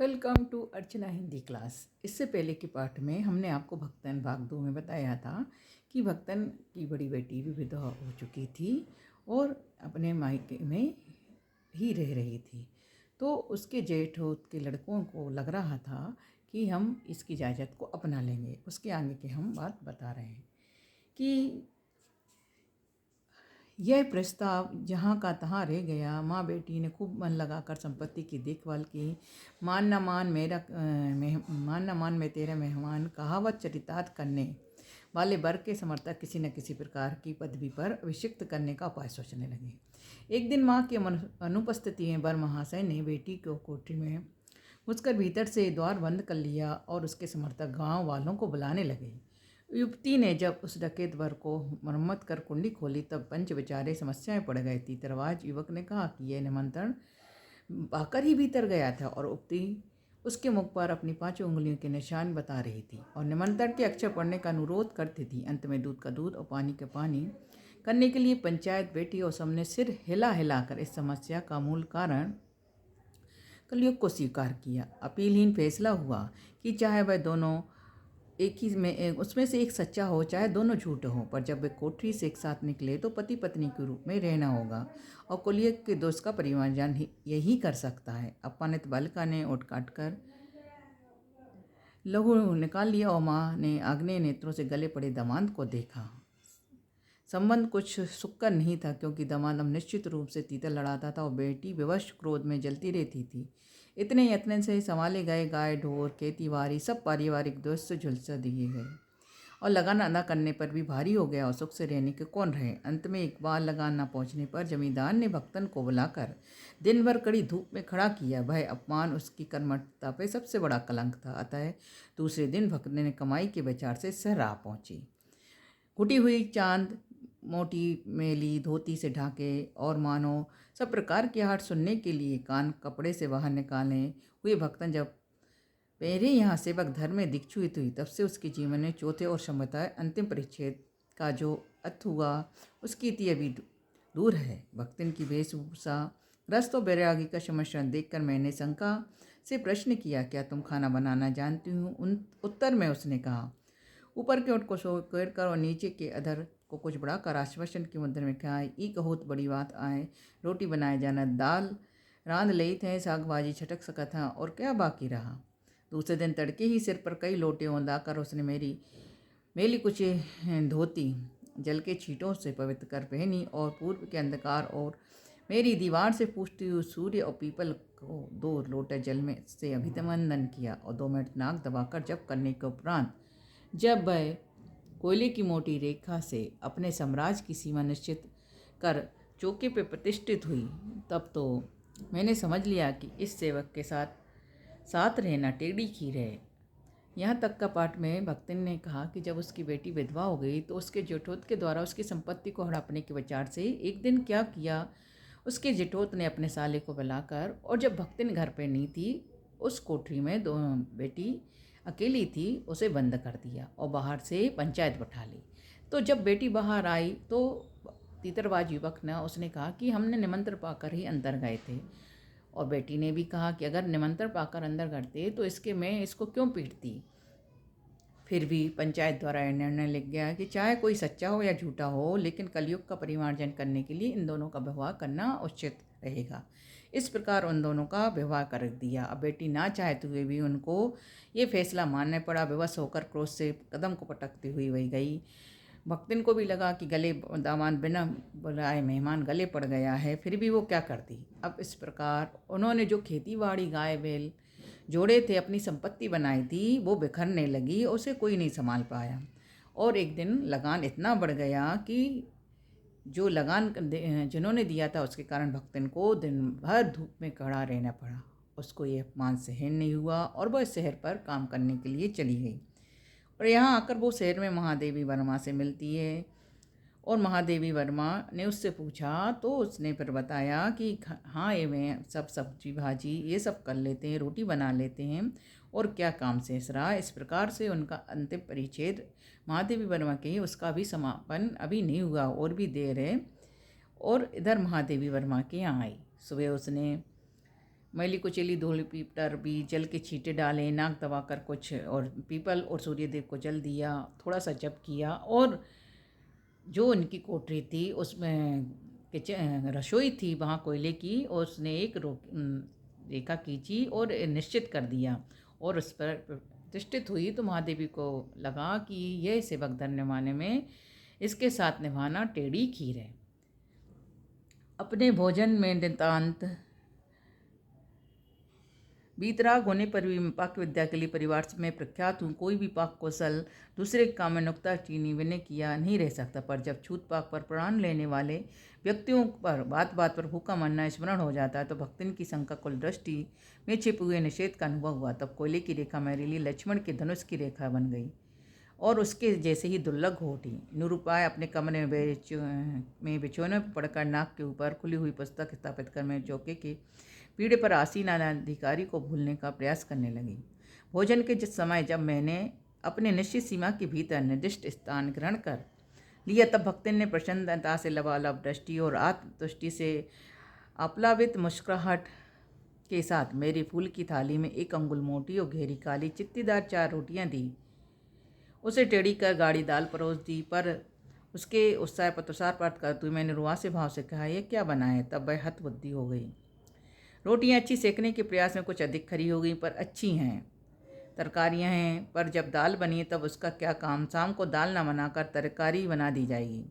Welcome to Archana Hindi class. इससे पहले के पाठ में हमने आपको भक्तन भाग 2 में बताया था कि भक्तन की बड़ी बेटी भी विधवा हो चुकी थी और अपने मायके में ही रह रही थी। तो उसके जेठ के लड़कों को लग रहा था कि हम इसकी जायदाद को अपना लेंगे। उसके आगे के हम बात बता रहे हैं कि यह प्रस्ताव जहाँ का तहाँ रह गया। माँ बेटी ने खूब मन लगाकर संपत्ति की देखभाल की। मान न मान मैं तेरा मेहमान कहावत चरितार्थ करने वाले वर्ग के समर्थक किसी न किसी प्रकार की पदवी पर अभिषिक्त करने का उपाय सोचने लगे। एक दिन माँ की अनुपस्थिति में वर महाशय ने बेटी को कोठरी में घुसकर भीतर से द्वार बंद कर लिया और उसके समर्थक गांव वालों को बुलाने लगे। युवती ने जब उस डकैत वर को मरम्मत कर कुंडी खोली तब पंच बेचारे समस्याएं पड़ गए थी। तरवाज युवक ने कहा कि यह निमंत्रण पाकर ही भीतर गया था और युवती उसके मुख पर अपनी 5 उंगलियों के निशान बता रही थी और निमंत्रण के अक्षर पढ़ने का अनुरोध करती थी। अंत में दूध का दूध और पानी का पानी करने के लिए पंचायत बैठी और सबने सिर हिला हिलाकर इस समस्या का मूल कारण कलयुग को स्वीकार किया। अपीलहीन फैसला हुआ कि चाहे वह दोनों एक ही में उसमें से एक सच्चा हो चाहे दोनों झूठे हों, पर जब वे कोठरी से एक साथ निकले तो पति पत्नी के रूप में रहना होगा और कलयुग के दोष का परिमार्जन यही कर सकता है। अपमानित बालिका ने उठ काट कर लहू निकाल लिया और माँ ने आग्नेय नेत्रों से गले पड़े दामाद को देखा। संबंध कुछ सुक्कर नहीं था क्योंकि दामाद अब निश्चित रूप से तीतर लड़ाता था और बेटी विवश क्रोध में जलती रहती थी। इतने यत्न से संभाले गए गाय ढोर खेती बाड़ी सब पारिवारिक दोष से झुलसा दिए गए और लगान अदा करने पर भी भारी हो गया और सुख से रहने के कौन रहे। अंत में एक बार लगान न पहुंचने पर जमींदार ने भक्तन को बुलाकर दिन भर कड़ी धूप में खड़ा किया। वह अपमान उसकी कर्मठता पे सबसे बड़ा कलंक था। अतः दूसरे दिन भक्तन ने कमाई के विचार से शहर आ पहुंची। घुटी हुई चांद मोटी मेली धोती से ढाके और मानो सब प्रकार की आहट सुनने के लिए कान कपड़े से बाहर निकाले हुए भक्तन जब पहले यहाँ सेवक धर्म में दीक्षित हुई तब से उसके जीवन में चौथे और संभवतः अंतिम परिच्छेद का जो अर्थ हुआ उसकी इति अभी दूर है। भक्तन की वेशभूषा ग्रस्त और बैरागी का समर्षण देखकर मैंने शंका से प्रश्न किया, क्या तुम खाना बनाना जानती हो? उत्तर में उसने कहा। ऊपर के ओठ को सोकर कर और नीचे के अधर को कुछ बढ़ाकर आश्वासन की मुद्रा में कहा, ई कहोत बड़ी बात आए, रोटी बनाए जाना, दाल रांध लई थे, साग भाजी छटक सका था और क्या बाकी रहा। दूसरे दिन तड़के ही सिर पर कई लोटे औंधाकर उसने मेली कुछ धोती जल के छींटों से पवित्र कर पहनी और पूर्व के अंधकार और मेरी दीवार से पूछती हुई सूर्य और पीपल को 2 लोटे जल में से अभिवंदन किया और 2 मिनट नाक दबाकर जप करने के उपरांत जब वह कोयले की मोटी रेखा से अपने साम्राज्य की सीमा निश्चित कर चौके पर प्रतिष्ठित हुई तब तो मैंने समझ लिया कि इस सेवक के साथ रहना टेढ़ी खीर है। यहाँ तक का पाठ में भक्तन ने कहा कि जब उसकी बेटी विधवा हो गई तो उसके जेठोत के द्वारा उसकी संपत्ति को हड़पने के विचार से एक दिन क्या किया, उसके जेठोत ने अपने साले को बुलाकर और जब भक्तन घर पर नहीं थी उस कोठरी में बेटी अकेली थी उसे बंद कर दिया और बाहर से पंचायत बैठा ली। तो जब बेटी बाहर आई तो तीतरबाज युवक ने उसने कहा कि हमने निमंत्रण पाकर ही अंदर गए थे और बेटी ने भी कहा कि अगर निमंत्रण पाकर अंदर करते तो मैं इसको क्यों पीटती। फिर भी पंचायत द्वारा यह निर्णय लिख गया कि चाहे कोई सच्चा हो या झूठा हो लेकिन कलयुग का परिमार्जन करने के लिए इन दोनों का व्यवहार करना उचित रहेगा। इस प्रकार उन दोनों का व्यवहार कर दिया। अब बेटी ना चाहते हुए भी उनको ये फैसला मानना पड़ा। विवश होकर क्रोध से कदम को पटकती हुई वही गई। भक्तिन को भी लगा कि गले दामाद बिना बुलाए मेहमान गले पड़ गया है, फिर भी वो क्या करती। अब इस प्रकार उन्होंने जो खेती बाड़ी गाय बैल जोड़े थे अपनी संपत्ति बनाई थी वो बिखरने लगी, उसे कोई नहीं संभाल पाया और एक दिन लगान इतना बढ़ गया कि जो लगान जिन्होंने दिया था उसके कारण भक्तन को दिन भर धूप में खड़ा रहना पड़ा। उसको ये अपमान सहन नहीं हुआ और वह शहर पर काम करने के लिए चली गई और यहाँ आकर वो शहर में महादेवी वर्मा से मिलती है और महादेवी वर्मा ने उससे पूछा तो उसने फिर बताया कि हाँ ये मैं सब सब्जी भाजी ये सब कर लेते हैं, रोटी बना लेते हैं और क्या काम शेष रहा। इस प्रकार से उनका अंतिम परिच्छेद महादेवी वर्मा के उसका भी समापन अभी नहीं हुआ और भी देर है। और इधर महादेवी वर्मा के यहाँ आई। सुबह उसने मैली कुचेली धूल पीपर भी जल के छींटे डाले, नाक दबाकर कुछ और पीपल और सूर्यदेव को जल दिया, थोड़ा सा जप किया और जो उनकी कोठरी थी उसमें किचन रसोई थी वहाँ कोयले की, और उसने एक रेखा खींची और निश्चित कर दिया और उस पर प्रतिष्ठित हुई। तो महादेवी को लगा कि यह सेवक धन्य माने में इसके साथ निभाना टेढ़ी खीर है। अपने भोजन में नितांत बीतराग होने पर भी मैं पाक विद्या के लिए परिवार में प्रख्यात हूँ। कोई भी पाक कौशल दूसरे के काम में नुक्ता चीनी विनय किया नहीं रह सकता, पर जब छूत पाक पर प्राण लेने वाले व्यक्तियों पर बात बात पर भूखा मरना स्मरण हो जाता है तो भक्तिन की शंका कुल दृष्टि में छिपे हुए निषेध का अनुभव हुआ। तब कोयले की रेखा मेरे लिए लक्ष्मण के धनुष की रेखा बन गई और उसके जैसे ही दुर्लभ हो उठी। निरुपाय अपने कमरे में बिछौने पर पड़कर नाक के ऊपर खुली हुई पुस्तक स्थापित कर मैं चौके के पीढ़े पर आसीन अधिकारी को भूलने का प्रयास करने लगी। भोजन के जिस समय जब मैंने अपने निश्चित सीमा के भीतर निर्दिष्ट स्थान ग्रहण कर लिया तब भक्तिन ने प्रसन्नता से लबालब दृष्टि और आत्मतुष्टि से आप्लावित मुस्कुराहट के साथ मेरी फूल की थाली में 1 अंगुल मोटी और घेरी काली चित्तीदार 4 रोटियां दी। उसे टेढ़ी कर गाढ़ी दाल परोस दी, पर उसके उत्साह पर तुषार पात करते हुए मैंने रुआ से भाव से कहा, यह क्या बना है? तब वह हतबुद्धि हो गई। रोटियां अच्छी सेकने के प्रयास में कुछ अधिक खरी हो गई, पर अच्छी हैं। तरकारियां हैं, पर जब दाल बनी तब उसका क्या काम? शाम को दाल ना बनाकर तरकारी बना दी जाएगी।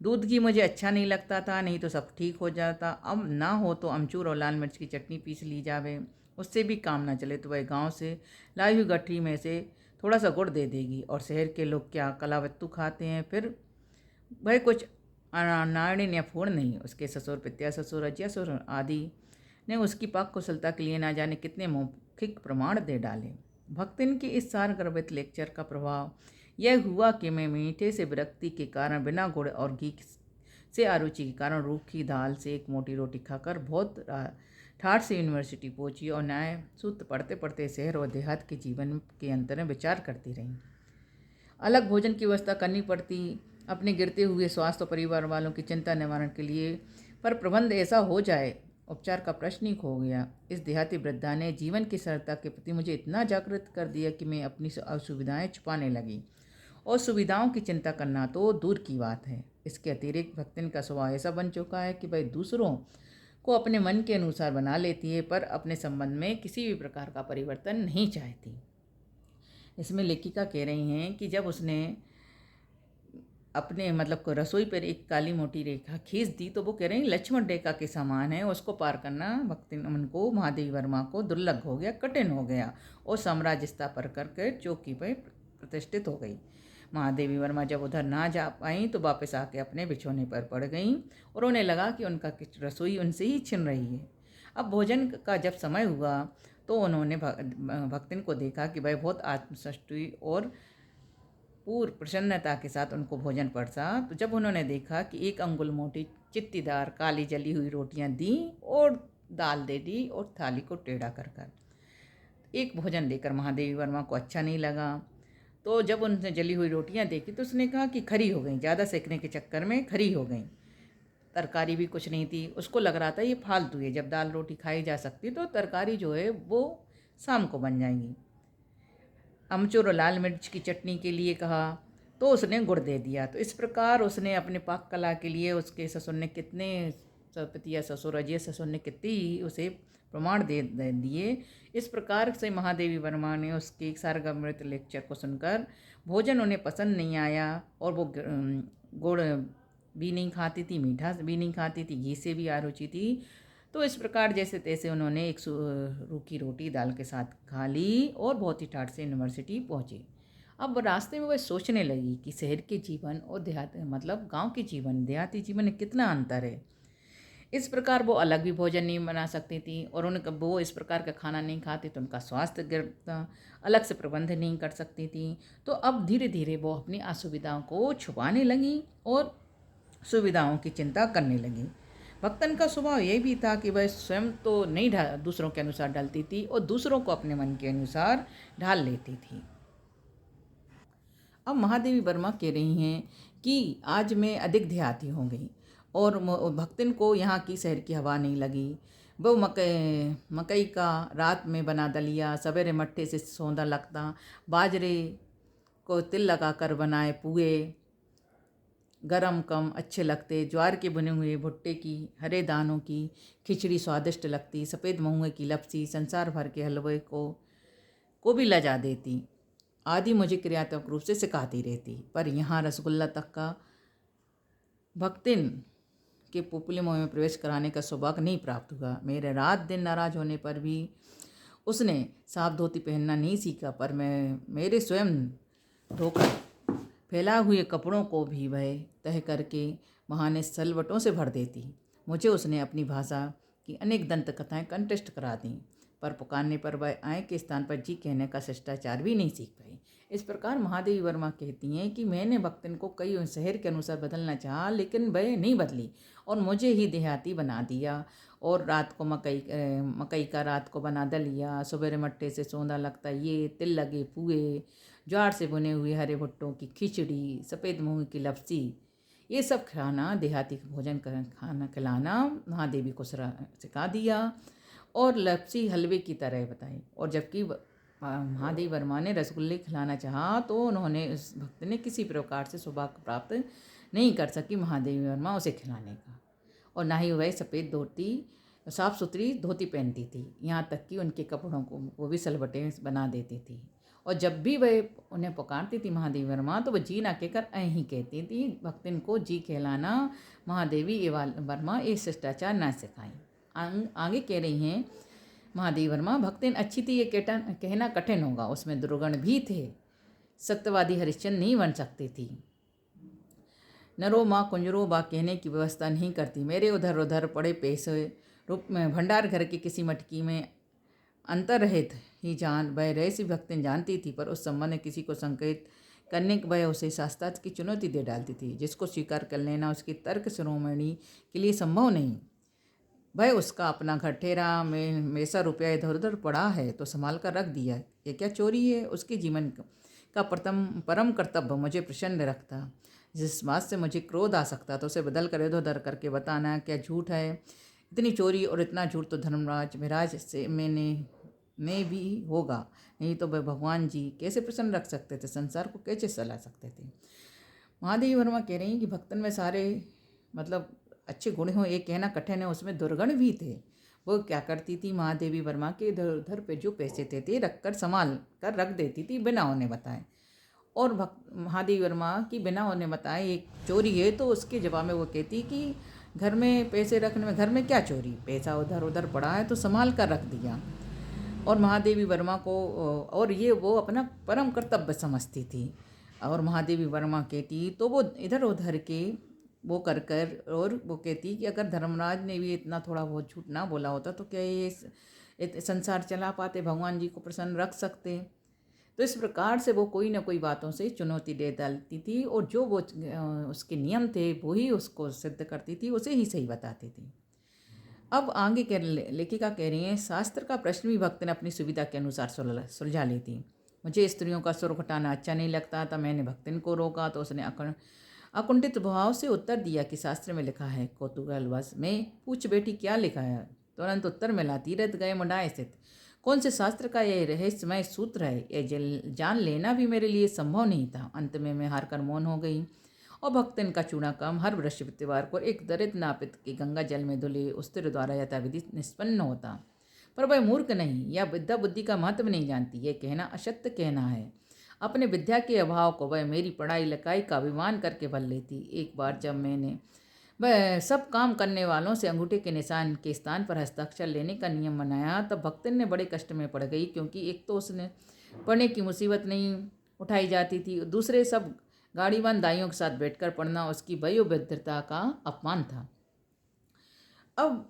दूध घी मुझे अच्छा नहीं लगता था, नहीं तो सब ठीक हो जाता। अब ना हो तो अमचूर और लाल मिर्च की चटनी पीस ली जावे, उससे भी काम ना चले तो वह गांव से लाई हुई गठरी में से थोड़ा सा गुड़ दे देगी। और शहर के लोग क्या कलावत्तू खाते हैं, फिर वह कुछ नारिन या फोड़ नहीं। उसके ससुर, पित्या ससुर, अजिया ससुर आदि ने उसकी पाक कुशलता के लिए ना जाने कितने मौखिक प्रमाण दे डाले। भक्तिन के इस सार गर्भित लेक्चर का प्रभाव यह हुआ कि मैं मीठे से विरक्ति के कारण, बिना गुड़ और घी से अरुचि के कारण रूखी दाल से 1 मोटी रोटी खाकर बहुत ठाठ से यूनिवर्सिटी पहुंची और न्याय सूत्र पढ़ते पढ़ते शहर और देहात के जीवन के अंतर में विचार करती रही। अलग भोजन की व्यवस्था करनी पड़ती अपने गिरते हुए स्वास्थ्य और परिवार वालों की चिंता निवारण के लिए, पर प्रबंध ऐसा हो जाए उपचार का प्रश्न ही खो गया। इस देहाती वृद्धा ने जीवन की सरलता के प्रति मुझे इतना जागृत कर दिया कि मैं अपनी असुविधाएं छुपाने लगी और सुविधाओं की चिंता करना तो दूर की बात है। इसके अतिरिक्त भक्तिन का स्वभाव ऐसा बन चुका है कि वह दूसरों को अपने मन के अनुसार बना लेती है, पर अपने संबंध में किसी भी प्रकार का परिवर्तन नहीं चाहती। इसमें लेखिका कह रही हैं कि जब उसने अपने रसोई पर 1 काली मोटी रेखा खींच दी तो वो कह रहे हैं लक्ष्मण रेखा के समान है। उसको पार करना भक्ति मन को महादेवी वर्मा को दुर्लभ हो गया, कठिन हो गया और साम्राज्य स्थापन करके चौकी पर प्रतिष्ठित हो गई। महादेवी वर्मा जब उधर ना जा पाई तो वापस आके अपने बिछौने पर पड़ गईं और उन्हें लगा कि उनका रसोई उनसे ही छिन रही है। अब भोजन का जब समय हुआ तो उन्होंने भक्तिन को देखा कि वह बहुत आत्मसंतुष्ट हुई और पूर्ण प्रसन्नता के साथ उनको भोजन परसा। तो जब उन्होंने देखा कि 1 अंगुल मोटी चित्तीदार काली जली हुई रोटियां दी और दाल दे दी और थाली को टेढ़ा कर कर एक भोजन देकर महादेवी वर्मा को अच्छा नहीं लगा। तो जब उनने जली हुई रोटियां देखी तो उसने कहा कि खरी हो गई, ज़्यादा सेकने के चक्कर में खरी हो गई। तरकारी भी कुछ नहीं थी। उसको लग रहा था ये फालतू है, जब दाल रोटी खाई जा सकती तो तरकारी जो है वो शाम को बन जाएंगी। अमचूर और लाल मिर्च की चटनी के लिए कहा तो उसने गुड़ दे दिया। तो इस प्रकार उसने अपने पाक कला के लिए उसके ससुर ने कितने पितिया ससुर, अजय ससुर ने कितनी उसे प्रमाण दे दिए। इस प्रकार से महादेवी वर्मा ने उसके सारगमृत लेक्चर को सुनकर भोजन उन्हें पसंद नहीं आया और वो गुड़ भी नहीं खाती थी, मीठा भी नहीं खाती थी, घी से भी आरुचि थी। तो इस प्रकार जैसे तैसे उन्होंने 1 रूखी रोटी दाल के साथ खा ली और बहुत ही ठाठ से यूनिवर्सिटी पहुंची। अब रास्ते में वह सोचने लगी कि शहर के जीवन और देहात गांव के जीवन, देहाती जीवन में कितना अंतर है। इस प्रकार वो अलग भी भोजन नहीं बना सकती थी और उनका वो इस प्रकार का खाना नहीं खाती तो उनका स्वास्थ्य गिरता, अलग से प्रबंध नहीं कर सकती थी। तो अब धीरे धीरे वो अपनी असुविधाओं को छुपाने लगी और सुविधाओं की चिंता करने लगी। भक्तन का स्वभाव यह भी था कि वह स्वयं तो नहीं दूसरों के अनुसार ढलती थी और दूसरों को अपने मन के अनुसार ढाल लेती थी। अब महादेवी वर्मा कह रही हैं कि आज मैं अधिक देहाती हो गई और भक्तन को यहाँ की शहर की हवा नहीं लगी। वो मकई का रात में बना दलिया, सवेरे मट्ठे से सौंधा लगता, बाजरे को तिल लगाकर बनाए पुए गरम कम अच्छे लगते, ज्वार के बुने हुए भुट्टे की हरे दानों की खिचड़ी स्वादिष्ट लगती, सफ़ेद महुए की लपसी संसार भर के हलवे को भी लजा देती आदि मुझे क्रियात्मक रूप से सिखाती रहती। पर यहाँ रसगुल्ला तक का भक्तिन के पुपले मुँह में प्रवेश कराने का सौभाग्य नहीं प्राप्त हुआ। मेरे रात दिन नाराज होने पर भी उसने साफ धोती पहनना नहीं सीखा, पर मेरे स्वयं धोकर फैलाए हुए कपड़ों को भी वह तह करके बहाने सलवटों से भर देती। मुझे उसने अपनी भाषा की अनेक दंत कथाएँ कंठस्थ करा दी, पर पुकारने पर वह आय के स्थान पर जी कहने का शिष्टाचार भी नहीं सीख पाई। इस प्रकार महादेवी वर्मा कहती हैं कि मैंने भक्तन को कई शहर के अनुसार बदलना चाहा, लेकिन वह नहीं बदली और मुझे ही देहाती बना दिया। और रात को मकई का रात को बना दलिया, सवेरे मट्टे से सौंधा लगता ये, तिल लगे पुए, ज्वार से बुने हुए हरे भुट्टों की खिचड़ी, सफ़ेद मूंग की लपसी, ये सब खाना देहाती भोजन खाना खिलाना महादेवी को सिखा दिया और लपसी हलवे की तरह बताई। और जबकि महादेवी वर्मा ने रसगुल्ले खिलाना चाहा तो उन्होंने उस भक्त ने किसी प्रकार से सौभाग्य प्राप्त नहीं कर सकी महादेवी वर्मा उसे खिलाने का। और ना ही वह सफ़ेद धोती साफ़ सुथरी धोती पहनती थी, यहाँ तक कि उनके कपड़ों को वो भी सलवटें बना देती थी। और जब भी वह उन्हें पुकारती थी महादेवी वर्मा, तो वह जी ना कहकर ऐ ही कहती थी। भक्तिन को जी कहलाना महादेवी वर्मा ये शिष्टाचार ना सिखाई। आगे कह रही हैं महादेवी वर्मा, भक्तिन अच्छी थी ये कहना कठिन होगा, उसमें दुर्गुण भी थे, सत्यवादी हरिश्चंद्र नहीं बन सकती थी। नरो माँ कुंजरो बा कहने की व्यवस्था नहीं करती। मेरे उधर उधर पड़े पैसे रूप में भंडार घर की किसी मटकी में अंतर्रहित ही जान वह रहस्य भक्तिन जानती थी, पर उस संबंध में किसी को संकेत करने के वह उसे शास्त्रार्थ की चुनौती दे डालती थी, जिसको स्वीकार कर लेना उसकी तर्क शिरोमणि के लिए संभव नहीं। भाई उसका अपना घर ठहरा में मैसा रुपया इधर उधर पड़ा है तो संभाल कर रख दिया, ये क्या चोरी है। उसके जीवन का परम कर्तव्य मुझे प्रसन्न रखता। जिस बात से मुझे क्रोध आ सकता तो उसे बदल कर इधर उधर करके बताना क्या झूठ है। इतनी चोरी और इतना झूठ तो धर्मराज विराज से में भी होगा, नहीं तो वह भगवान जी कैसे प्रसन्न रख सकते थे, संसार को कैसे चला सकते थे। महादेवी वर्मा कह रही हैं कि भक्तन में सारे मतलब अच्छे गुण हों ये कहना कठिन है, उसमें दुर्गुण भी थे। वो क्या करती थी महादेवी वर्मा के इधर उधर पे जो पैसे थे रख कर संभाल कर रख देती थी बिना उन्हें बताए। और महादेवी वर्मा की बिना उन्हें बताए एक चोरी है तो उसके जवाब में वो कहती कि घर में पैसे रखने में घर में क्या चोरी, पैसा उधर उधर पड़ा है तो संभाल कर रख दिया। और महादेवी वर्मा को और ये वो अपना परम कर्तव्य समझती थी। और महादेवी वर्मा कहती तो वो इधर उधर के वो कर कर और वो कहती कि अगर धर्मराज ने भी इतना थोड़ा बहुत झूठ ना बोला होता तो क्या ये संसार चला पाते, भगवान जी को प्रसन्न रख सकते। तो इस प्रकार से वो कोई ना कोई बातों से चुनौती दे डालती थी और जो वो उसके नियम थे वो ही उसको सिद्ध करती थी, उसे ही सही बताती थी। अब आगे लेखिका कह रही हैं, शास्त्र का प्रश्न भी भक्त ने अपनी सुविधा के अनुसार सुलझा लेती। मुझे स्त्रियों का सुर घटाना अच्छा नहीं लगता था। मैंने भक्तिन को रोका तो उसने अकुंठित भाव से उत्तर दिया कि शास्त्र में लिखा है। कौतूहलवश में पूछ बेटी क्या लिखा है। तुरंत उत्तर मिला, तीरथ गए मुंडाए स्थित। कौन से शास्त्र का यह रहस्यमय सूत्र है, यह जान लेना भी मेरे लिए संभव नहीं था। अंत में मैं हार कर मौन हो गई और भक्तन का चूना काम हर बृहस्पतिवार को एक दरिद्र नापित के गंगा जल में धुले उस्तिर द्वारा यथाविधि निष्पन्न होता। पर वह मूर्ख नहीं या विद्या बुद्धि का महत्व नहीं जानती, यह कहना असत्य कहना है। अपने विद्या के अभाव को वह मेरी पढ़ाई लिखाई का अभिमान करके भर लेती। एक बार जब मैंने वह सब काम करने वालों से अंगूठे के निशान के स्थान पर हस्ताक्षर लेने का नियम बनाया तब भक्तन ने बड़े कष्ट में पड़ गई, क्योंकि एक तो उसने पढ़ने की मुसीबत नहीं उठाई जाती थी, दूसरे सब गाड़ीवान दाइयों के साथ बैठकर पढ़ना उसकी वयोवृद्धता का अपमान था। अब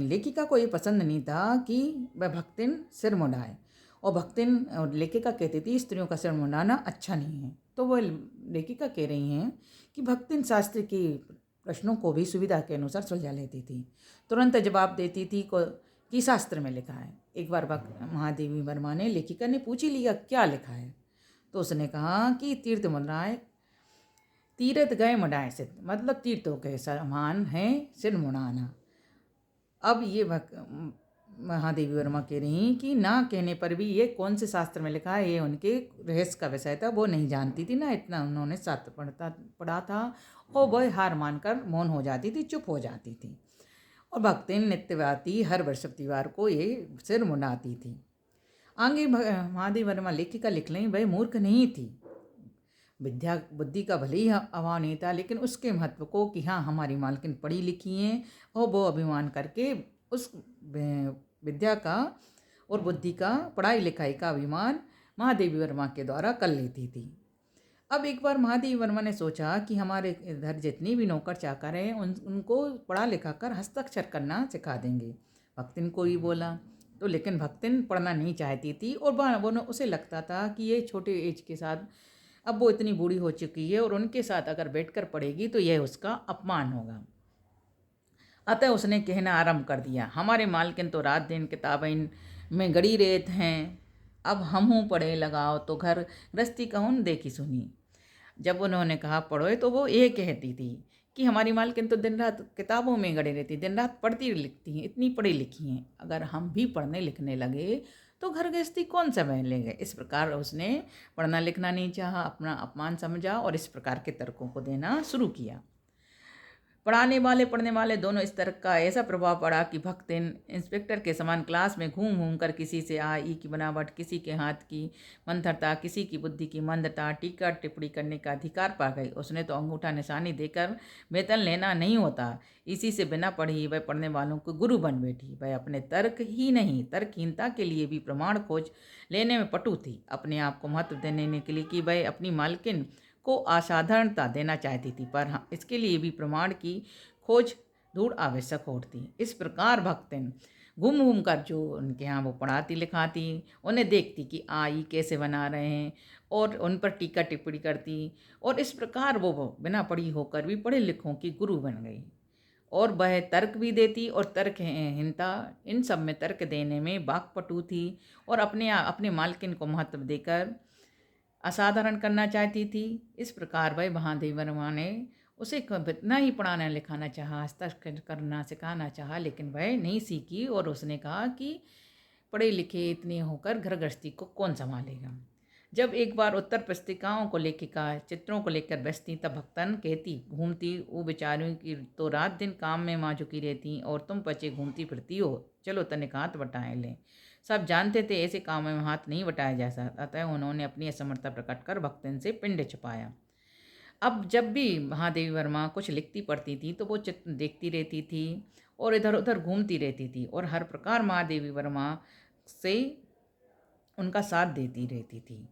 लेखिका को ये पसंद नहीं था कि वह भक्तिन सिर मुंडाए और भक्तिन और लेखिका कहती थी स्त्रियों का सिर मुंडाना अच्छा नहीं है। तो वह लेखिका कह रही हैं कि भक्तिन शास्त्र के प्रश्नों को भी सुविधा के अनुसार सुलझा लेती थी, तुरंत जवाब देती थी कि शास्त्र में लिखा है। एक बार महादेवी वर्मा ने लेखिका ने पूछ ही लिया क्या लिखा है, तो उसने कहा कि तीर्थ मुंडाए, तीर्थ गए मुंडाए सिद्ध, मतलब तीर्थों के समान है सिर मुंडाना। अब ये महादेवी वर्मा कह रही कि ना कहने पर भी ये कौन से शास्त्र में लिखा है, ये उनके रहस्य का विषय था, वो नहीं जानती थी, ना इतना उन्होंने शास्त्र पढ़ा था, और वह हार मानकर मौन हो जाती थी, चुप हो जाती थी। और भक्तिन नित्यव्रती हर बृहस्पतिवार को ये सिर मुंडाती थी। आगे महादेवी वर्मा लेखिका लिख लें, वह मूर्ख नहीं थी, विद्या बुद्धि का भले ही अभाव नहीं था, लेकिन उसके महत्व को कि हाँ हमारी मालकिन पढ़ी लिखी हैं, और वो अभिमान करके उस विद्या का और बुद्धि का, पढ़ाई लिखाई का अभिमान महादेवी वर्मा के द्वारा कर लेती थी। अब एक बार महादेवी वर्मा ने सोचा कि हमारे इधर जितनी भी नौकर चाकर हैं उनको पढ़ा लिखा कर हस्ताक्षर करना सिखा देंगे। भक्तिन को ही बोला तो, लेकिन भक्तिन पढ़ना नहीं चाहती थी, और वो उसे लगता था कि ये छोटे एज के साथ, अब वो इतनी बूढ़ी हो चुकी है और उनके साथ अगर बैठकर पढ़ेगी तो यह उसका अपमान होगा। अतः उसने कहना आरंभ कर दिया, हमारे मालकिन तो रात दिन किताबें में गड़ी रहते हैं, अब हम हूँ पढ़े लगाओ तो घर गृहस्थी कहूँ देखी सुनी। जब उन्होंने कहा पढ़ो तो वो ये कहती थी कि हमारी मालकिन तो दिन रात किताबों में गड़े रहती, दिन रात पढ़ती लिखती हैं, इतनी पढ़ी लिखी हैं, अगर हम भी पढ़ने लिखने लगे तो घर गृहस्थी कौन संभाल लेंगे। इस प्रकार उसने पढ़ना लिखना नहीं चाहा, अपना अपमान समझा और इस प्रकार के तर्कों को देना शुरू किया। पढ़ाने वाले पढ़ने वाले दोनों इस तर्क का ऐसा प्रभाव पड़ा कि भक्तिन इंस्पेक्टर के समान क्लास में घूम घूम कर किसी से आ ई की बनावट, किसी के हाथ की मंथरता, किसी की बुद्धि की मंदता, टीका टिप्पणी करने का अधिकार पा गई। उसने तो अंगूठा निशानी देकर वेतन लेना नहीं होता, इसी से बिना पढ़ी वह पढ़ने वालों को गुरु बन बैठी। वह अपने तर्क ही नहीं, तर्कहीनता के लिए भी प्रमाण खोज लेने में पटु थी, अपने आप को महत्व देने के लिए कि वह अपनी मालकिन को असाधारणता देना चाहती थी, पर हाँ इसके लिए भी प्रमाण की खोज ढूंढ आवश्यक होती। इस प्रकार भक्तिन घूम घूम कर जो उनके यहाँ वो पढ़ाती लिखाती, उन्हें देखती कि आई कैसे बना रहे हैं और उन पर टीका टिप्पणी करती, और इस प्रकार वो बिना पढ़ी होकर भी पढ़े लिखों की गुरु बन गई। और वह तर्क भी देती, और तर्कहीनता इन सब में तर्क देने में वाक्पटु थी, और अपने मालकिन को महत्व देकर असाधारण करना चाहती थी। इस प्रकार वह महादेवी वर्मा ने उसे इतना ही पढ़ाना लिखाना चाहा, हस्ताक्षर करना सिखाना चाहा, लेकिन वह नहीं सीखी, और उसने कहा कि पढ़े लिखे इतने होकर घर गृहस्थी को कौन संभालेगा। जब एक बार उत्तर पुस्तिकाओं को लेखिका चित्रों को लेकर बसती, तब भक्तन कहती, घूमती वो बेचारियों की तो रात दिन काम में माँ झुकी रहती, और तुम पचे घूमती फिरती हो, चलो तनिक हाथ बटाए लें। सब जानते थे ऐसे कामों में हाथ नहीं बटाया जा सकता, अतः उन्होंने अपनी असमर्थता प्रकट कर भक्तन से पिंड छुपाया। अब जब भी महादेवी वर्मा कुछ लिखती पढ़ती थी तो वो चित्र देखती रहती थी और इधर उधर घूमती रहती थी, और हर प्रकार महादेवी वर्मा से उनका साथ देती रहती थी।